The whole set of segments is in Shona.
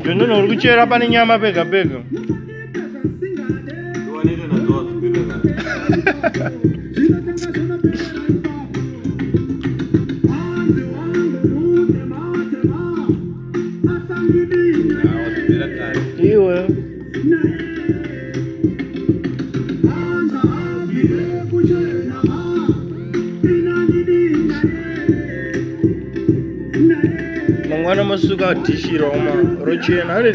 Jono uri kuchera pane nyama pega pega. Iwe mangwana masuka tishira uma rochena hali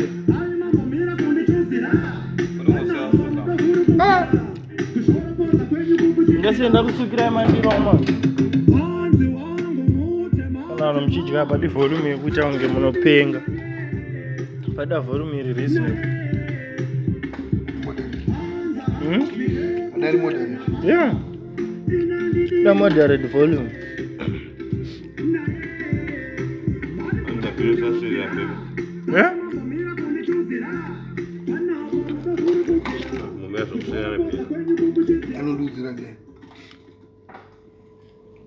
ngasenda kusukira mandiro uma kana mchidya padi volume yekuti unge munopenga pada volume iri reasonable. Yeah, the moderate volume. Yeah.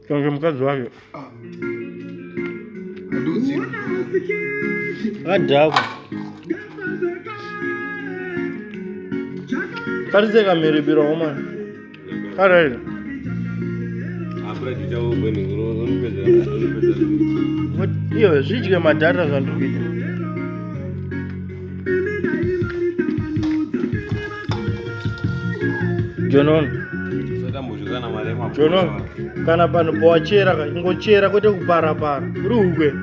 Kange mkazi wake adhako karizeka miribiro omani karaira iyo zvidye madhata zvandikuita jonon kana panhu pawachera ingochera kwete kupara para uri ukwe